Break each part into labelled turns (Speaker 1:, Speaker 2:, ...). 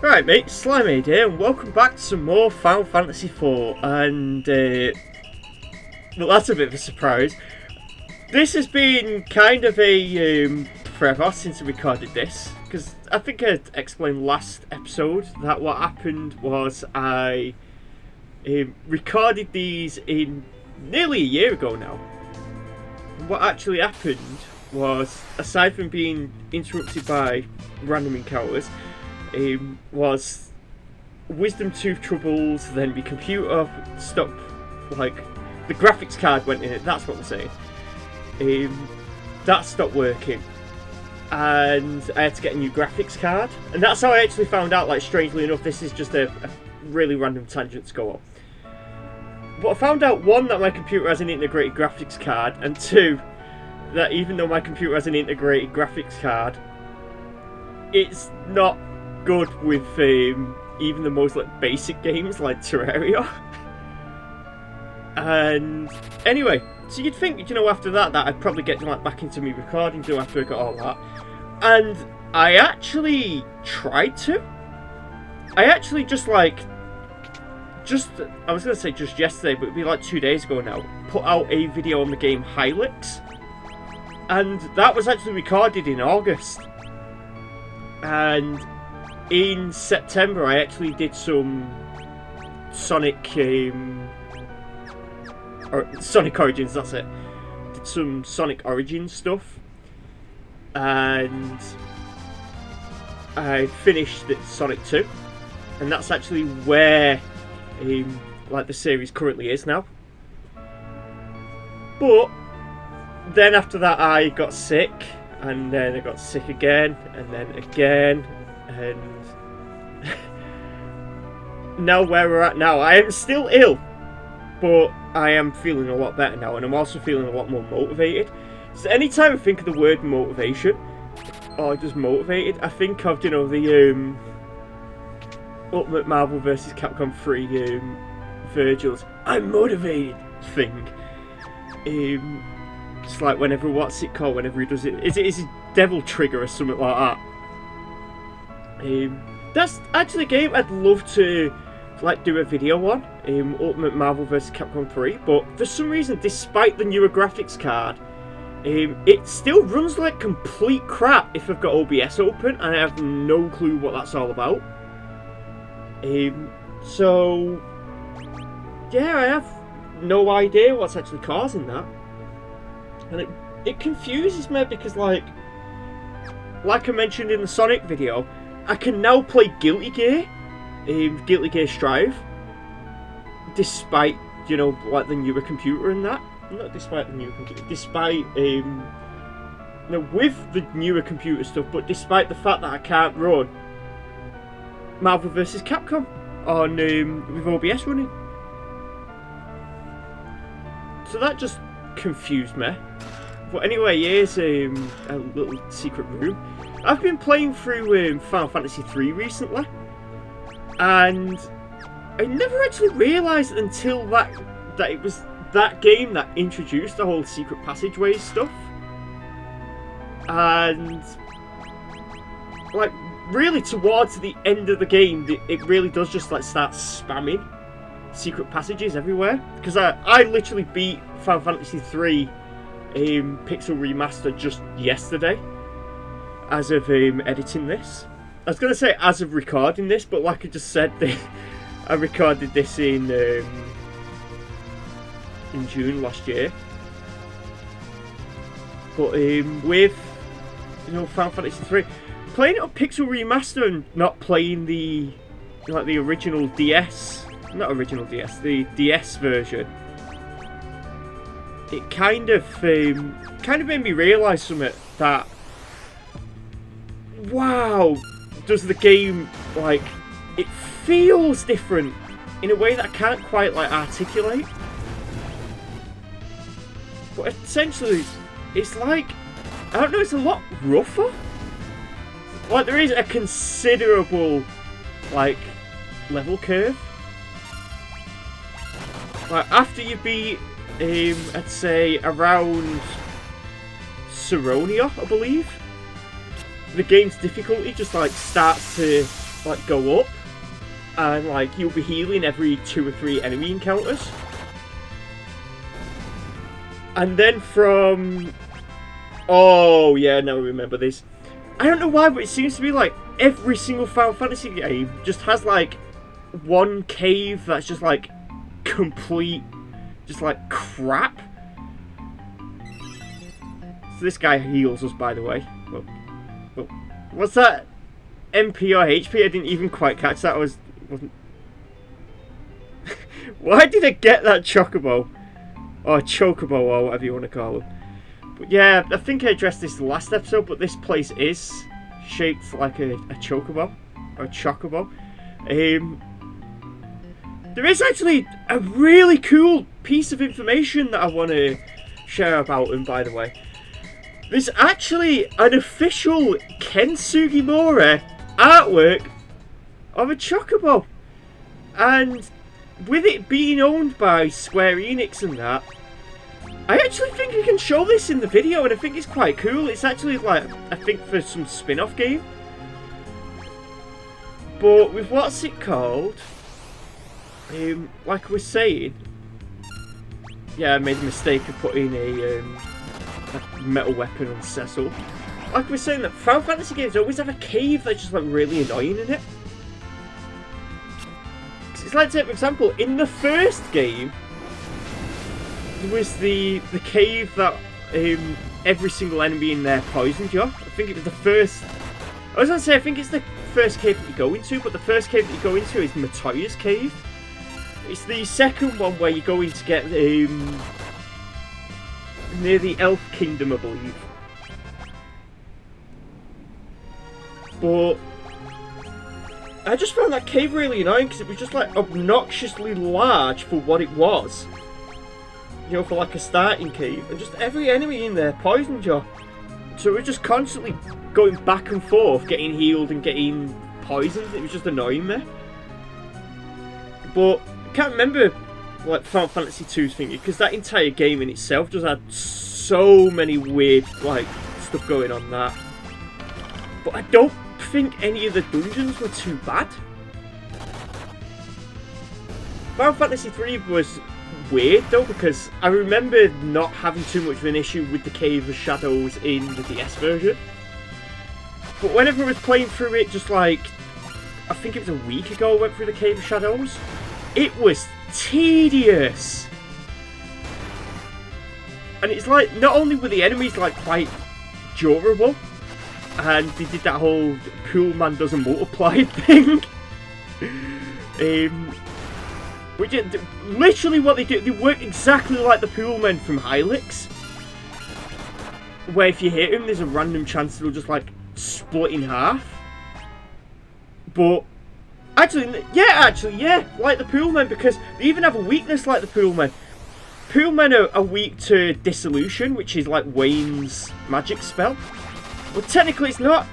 Speaker 1: Right, mate, Slimade here, and welcome back to some more Final Fantasy IV. And, well, that's a bit of a surprise. This has been kind of a forever since I recorded this, because I think I explained last episode that what happened was I recorded these in nearly a year ago now. And what actually happened was, aside from being interrupted by random encounters, was wisdom tooth troubles, then the computer stopped, like, the graphics card went in it, that's what I'm saying. That stopped working, and I had to get a new graphics card, and that's how I actually found out, like, strangely enough, this is just a really random tangent to go on. But I found out, one, that my computer has an integrated graphics card, and two, that even though my computer has an integrated graphics card, it's not good with even the most like basic games like Terraria. And anyway, so you'd think, you know, after that I'd probably get like back into me recording too after I got all that. And I actually tried to. I actually I was gonna say just yesterday, but it'd be like 2 days ago now, put out a video on the game Hylix. And that was actually recorded in August. And in September, I actually did some Sonic Origins, that's it. Did some Sonic Origins stuff. And I finished Sonic 2. And that's actually where like the series currently is now. But then after that I got sick, and then I got sick again, and then again, and now where we're at now, I am still ill, but I am feeling a lot better now, and I'm also feeling a lot more motivated. So anytime I think of the word motivation, or just motivated, I think of, you know, the Ultimate Marvel vs. Capcom 3 Virgil's "I'm motivated" thing. It's like whenever, what's it called, whenever he does it, is it Devil Trigger or something like that? That's actually a game I'd love to like do a video on, Ultimate Marvel vs. Capcom 3, but for some reason, despite the newer graphics card, it still runs like complete crap if I've got OBS open, and I have no clue what that's all about. So yeah, I have no idea what's actually causing that. And it confuses me because, like I mentioned in the Sonic video, I can now play Guilty Gear Strive, despite, you know, like the newer computer and that. Not despite the newer computer, despite, you know, with the newer computer stuff, but despite the fact that I can't run Marvel vs. Capcom on with OBS running. So that just confused me. But anyway, here's a little secret room. I've been playing through Final Fantasy III recently, and I never actually realised until that it was that game that introduced the whole secret passageways stuff. And like really towards the end of the game, it really does just like start spamming secret passages everywhere. Because I literally beat Final Fantasy III Pixel Remaster just yesterday, as of editing this. I was going to say as of recording this, but like I just said, I recorded this in June last year. But with, you know, Final Fantasy III, playing it on Pixel Remaster and not playing the original DS, the DS version, it kind of made me realise something, that wow, does the game, like, it feels different in a way that I can't quite like articulate. But essentially, it's like, I don't know, it's a lot rougher. Like, there is a considerable, like, level curve. Like, after you beat I'd say around Saronia, I believe, the game's difficulty just like starts to like go up, and like you'll be healing every 2 or 3 enemy encounters. And then from... Oh, yeah, now I remember this. I don't know why, but it seems to be like every single Final Fantasy game just has like one cave that's just like complete, just like crap. So this guy heals us, by the way. Well, what's that? MP or HP? I didn't even quite catch that. Wasn't... Why did I get that Chocobo? Or Chocobo, or whatever you want to call them. But yeah, I think I addressed this last episode, but this place is shaped like a Chocobo. Or a Chocobo. There is actually a really cool piece of information that I want to share about him, by the way. There's actually an official Ken Sugimura artwork of a Chocobo. And with it being owned by Square Enix and that, I actually think I can show this in the video, and I think it's quite cool. It's actually like, I think for some spin-off game. But with what's it called? Like I was saying, yeah, I made a mistake of putting a metal weapon on Cecil. Like I was saying, that Final Fantasy games always have a cave that's just like really annoying in it. It's like, say, for example, in the first game, there was the cave that every single enemy in there poisoned you. I think it was the first... I was going to say, I think it's the first cave that you go into, but the first cave that you go into is Matoya's cave. It's the second one where you go in to get near the Elf Kingdom, I believe. But I just found that cave really annoying because it was just like obnoxiously large for what it was. You know, for like a starting cave, and just every enemy in there poisoned you. So we're just constantly going back and forth, getting healed and getting poisoned. It was just annoying me. But I can't remember like Final Fantasy 2's thingy, because that entire game in itself just had so many weird like stuff going on that. But I don't think any of the dungeons were too bad. Final Fantasy 3 was weird though, because I remember not having too much of an issue with the Cave of Shadows in the DS version. But whenever I was playing through it, just like, I think it was a week ago I went through the Cave of Shadows, it was tedious. And it's like, not only were the enemies like quite durable, and they did that whole pool man doesn't multiply thing. Which is literally what they do. They work exactly like the pool men from Hylix, where if you hit him, there's a random chance it'll just like split in half. But actually, yeah, like the pool men, because they even have a weakness like the pool men. Pool men are weak to dissolution, which is like Wayne's magic spell. Well, technically it's not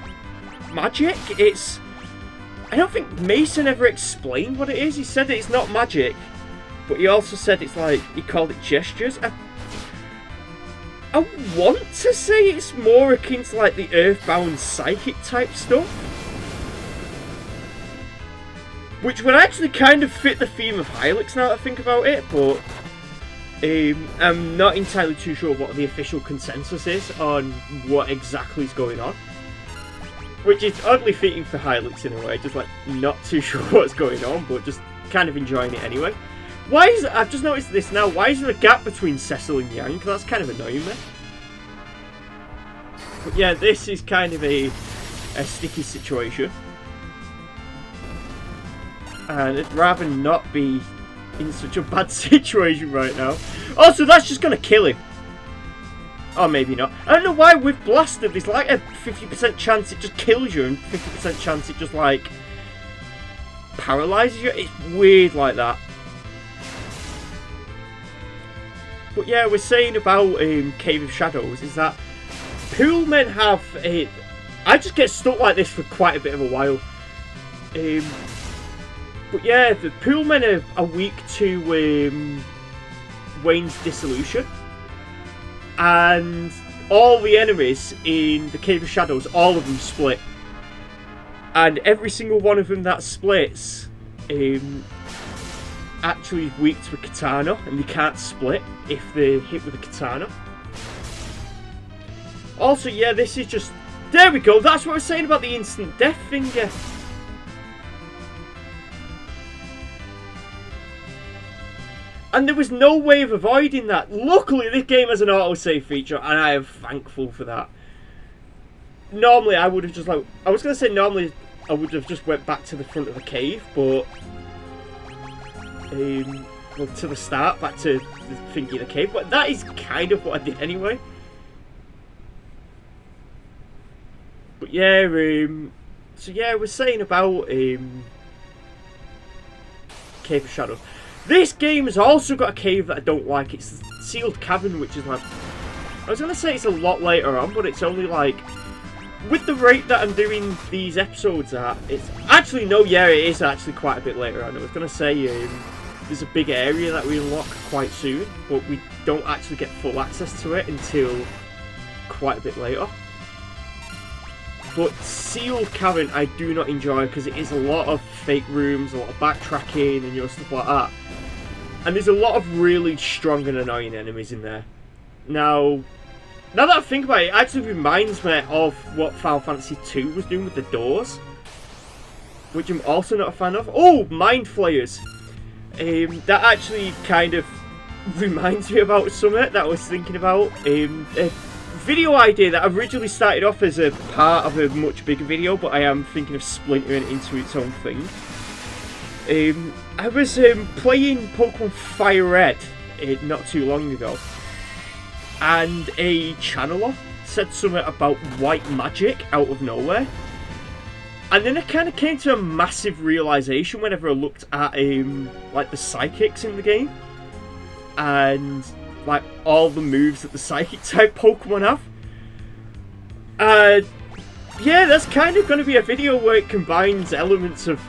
Speaker 1: magic, it's... I don't think Mason ever explained what it is. He said that it's not magic, but he also said it's like, he called it gestures. I want to say it's more akin to like the Earthbound psychic type stuff, which would actually kind of fit the theme of Hylix now that I think about it, but I'm not entirely too sure what the official consensus is on what exactly is going on. Which is oddly fitting for Hylix in a way, just like not too sure what's going on, but just kind of enjoying it anyway. Why is it, I've just noticed this now, why is there a gap between Cecil and Yang? Because that's kind of annoying me. But yeah, this is kind of a sticky situation. And I'd rather not be in such a bad situation right now. Oh, so that's just going to kill him. Or maybe not. I don't know why with Blasted there's like a 50% chance it just kills you and 50% chance it just like paralyzes you. It's weird like that. But yeah, we're saying about Cave of Shadows is that pool men have a... I just get stuck like this for quite a bit of a while. But yeah, the pool men are weak to Wayne's dissolution. And all the enemies in the Cave of Shadows, all of them split. And every single one of them that splits actually is weak to a katana, and they can't split if they're hit with a katana. Also, yeah, this is just... There we go, that's what I was saying about the instant death finger. And there was no way of avoiding that. Luckily, this game has an autosave feature, and I am thankful for that. Normally, I would have just like... I was going to say normally I would have just went back to the front of the cave, but... well, to the start, back to the thingy of the cave. But that is kind of what I did anyway. But yeah, so yeah, I was saying about Cave of Shadows. This game has also got a cave that I don't like. It's the Sealed Cavern, which is like... I was going to say it's a lot later on, but it's only like... With the rate that I'm doing these episodes at, it's... Actually, no, yeah, it is actually quite a bit later on. I was going to say there's a big area that we unlock quite soon, but we don't actually get full access to it until quite a bit later. But Sealed Cavern I do not enjoy because it is a lot of fake rooms, a lot of backtracking and stuff like that. And there's a lot of really strong and annoying enemies in there. Now that I think about it, it actually reminds me of what Final Fantasy II was doing with the doors, which I'm also not a fan of. Oh, Mind Flayers. That actually kind of reminds me about something that I was thinking about. A video idea that originally started off as a part of a much bigger video, but I am thinking of splintering it into its own thing. I was playing Pokemon Fire Red not too long ago, and a channeler said something about white magic out of nowhere. And then I kind of came to a massive realization whenever I looked at like the psychics in the game, and like all the moves that the psychic type Pokemon have. Yeah, that's kind of going to be a video where it combines elements of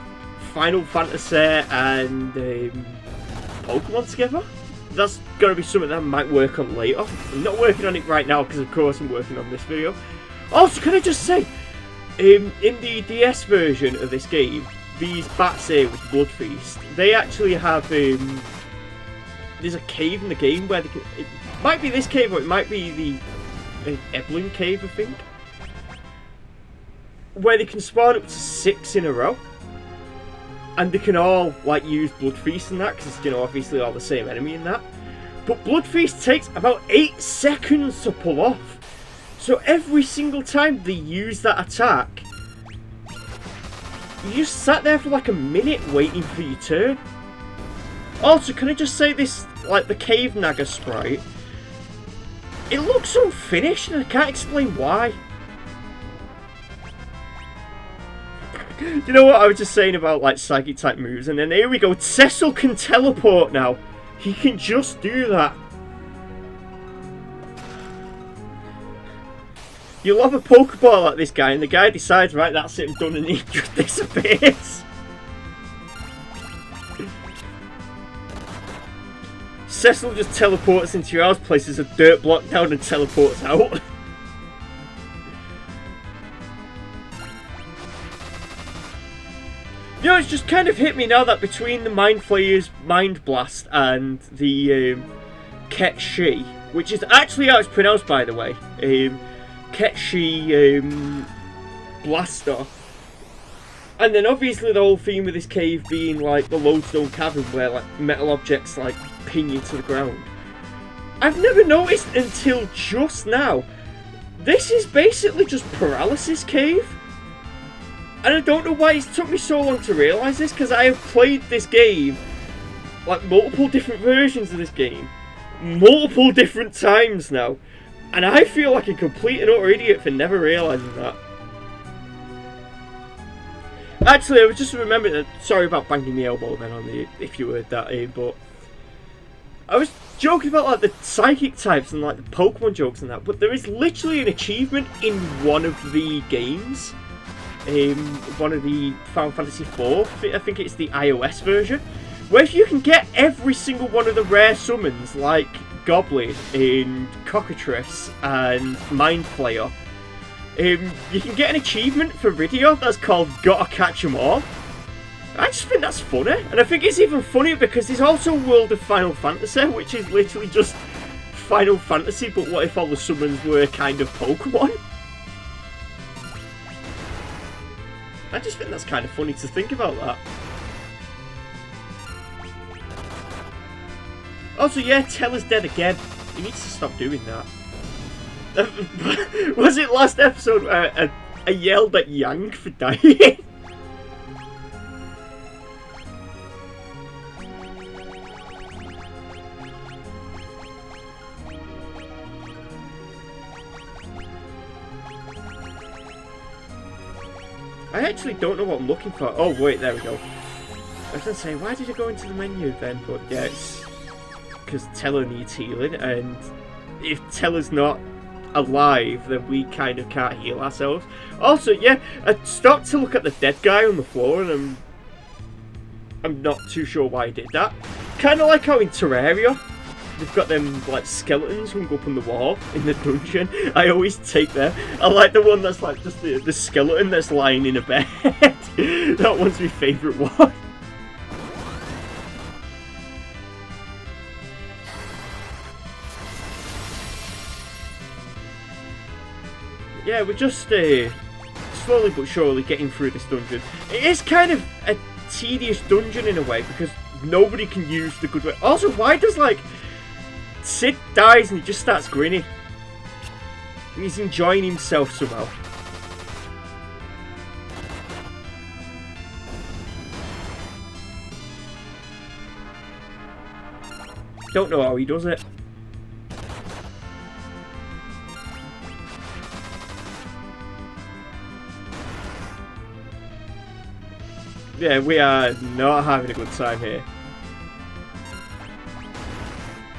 Speaker 1: Final Fantasy and Pokemon together. That's going to be something that I might work on later. I'm not working on it right now because of course I'm working on this video. Also, can I just say, in the DS version of this game, these bats here with Blood Feast, they actually have there's a cave in the game where they can, it might be this cave or it might be the Eblin cave, I think, where they can spawn up to 6 in a row, and they can all like use Blood Feast and that because it's, obviously all the same enemy in that. But Blood Feast takes about 8 seconds to pull off, so every single time they use that attack, you just sat there for like a minute waiting for your turn. Also, can I just say this, like the Cave Naga sprite, it looks unfinished and I can't explain why. You know what I was just saying about like psychic type moves, and then here we go, Cecil can teleport now. He can just do that. You love a Pokeball like this guy, and the guy decides, right, that's it, I'm done, and he just disappears. Cecil just teleports into your house, places a dirt block down, and teleports out. It's just kind of hit me now that between the Mind Flayer's Mind Blast and the Ketshi, which is actually how it's pronounced, by the way, Ketshi Blaster, and then obviously the whole theme of this cave being like the Lodestone Cavern where like metal objects like pin you to the ground. I've never noticed until just now, this is basically just Paralysis Cave. And I don't know why it's took me so long to realise this, because I have played this game, like multiple different versions of this game, multiple different times now. And I feel like a complete and utter idiot for never realising that. Actually, I was just remembering that, sorry about banging the elbow then on the, if you heard that, but I was joking about like the psychic types and like the Pokemon jokes and that, but there is literally an achievement in one of the games. One of the Final Fantasy IV, I think it's the iOS version, where if you can get every single one of the rare summons like Goblin and Cockatrice and Mind Flayer, you can get an achievement for Riddio that's called Gotta Catch 'Em All. I just think that's funny, and I think it's even funnier because there's also World of Final Fantasy, which is literally just Final Fantasy, but what if all the summons were kind of Pokemon? I just think that's kind of funny to think about that. Also, yeah, Teller's dead again. He needs to stop doing that. Was it last episode I yelled at Yang for dying? I actually don't know what I'm looking for. Oh, wait, there we go. I was going to say, why did I go into the menu then? But yeah, it's because Teller needs healing, and if Teller's not alive, then we kind of can't heal ourselves. Also, yeah, I stopped to look at the dead guy on the floor, and I'm not too sure why I did that. Kind of like how in Terraria, they've got them like skeletons hung up on the wall in the dungeon. I always take them. I like the one that's like just the skeleton that's lying in a bed. That one's my favourite one. Yeah, we're just slowly but surely getting through this dungeon. It is kind of a tedious dungeon in a way because nobody can use the good way. Also, why does like Sid dies and he just starts grinning? And he's enjoying himself somehow. Don't know how he does it. Yeah, we are not having a good time here.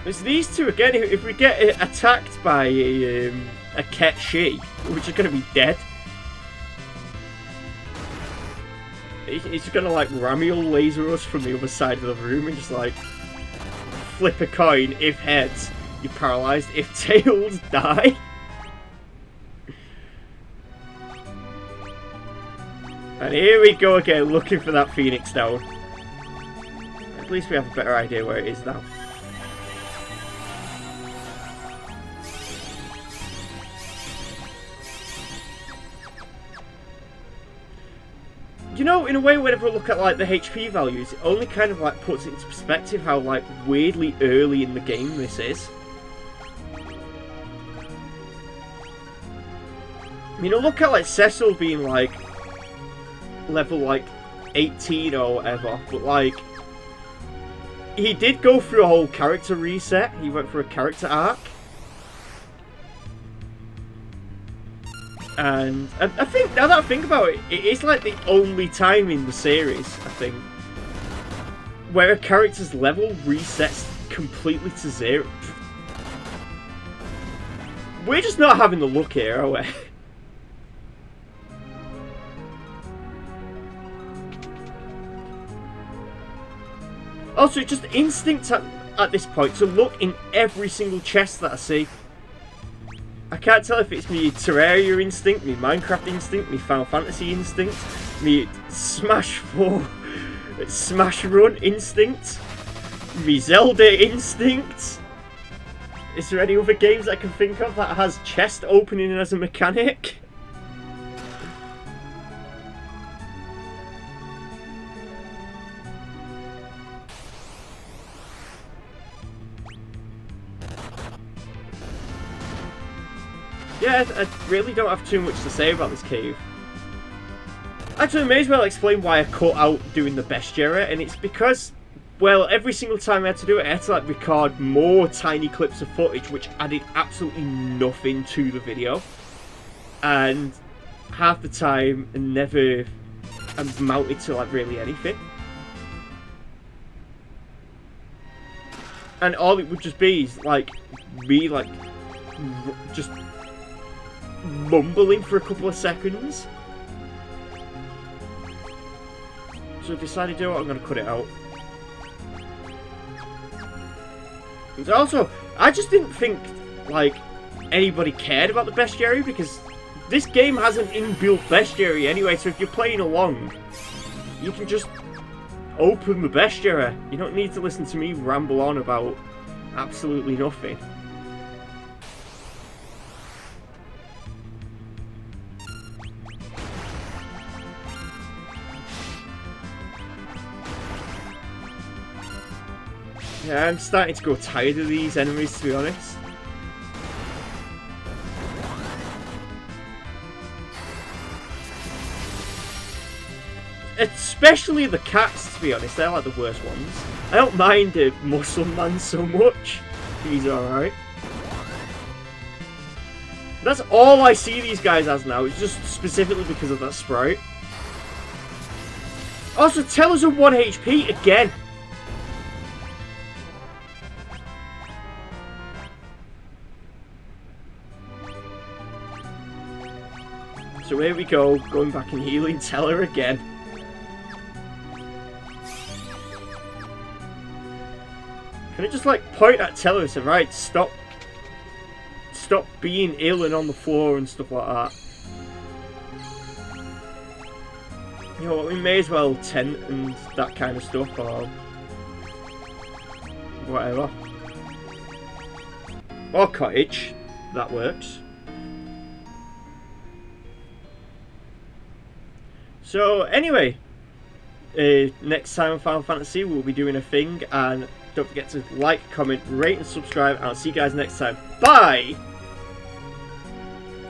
Speaker 1: It's these two again. If we get attacked by a Ket Shi, we're just going to be dead. He's going to like Ramiel laser us from the other side of the room and just like flip a coin. If heads, you're paralysed. If tails, die. And here we go again, looking for that Phoenix down. At least we have a better idea where it is now. You know, in a way, whenever I look at like the HP values, it only kind of like puts it into perspective how like weirdly early in the game this is. I mean, I look at like Cecil being like level like 18 or whatever, but like he did go through a whole character reset. He went through a character arc, and I think now that I think about it, it is like the only time in the series I think where a character's level resets completely to 0. We're just not having the luck here, are we? Also, it's just instinct at this point to look in every single chest that I see. I can't tell if it's me Terraria instinct, me Minecraft instinct, me Final Fantasy instinct, me Smash 4, Smash Run instinct, me Zelda instinct. Is there any other games I can think of that has chest opening as a mechanic? Yeah, I really don't have too much to say about this cave. Actually, I may as well explain why I cut out doing the bestiary, and it's because, well, every single time I had to do it, I had to like record more tiny clips of footage, which added absolutely nothing to the video. And half the time, I never amounted to like really anything. And all it would just be is like me like just mumbling for a couple of seconds. So I decided, you know what, I'm going to cut it out. And also, I just didn't think like anybody cared about the bestiary because this game has an inbuilt bestiary anyway, so if you're playing along, you can just open the bestiary. You don't need to listen to me ramble on about absolutely nothing. Yeah, I'm starting to grow tired of these enemies, to be honest. Especially the cats, to be honest. They're like the worst ones. I don't mind the Muscle Man so much. He's alright. That's all I see these guys as now. It's just specifically because of that sprite. Also, Teller's on 1 HP again. So here we go, going back and healing Teller again. Can I just like point at Teller and say, right, stop being ill and on the floor and stuff like that. You know what, we may as well tent and that kind of stuff or whatever. Or cottage, that works. So anyway, next time on Final Fantasy we'll be doing a thing, and don't forget to like, comment, rate and subscribe, and I'll see you guys next time. Bye!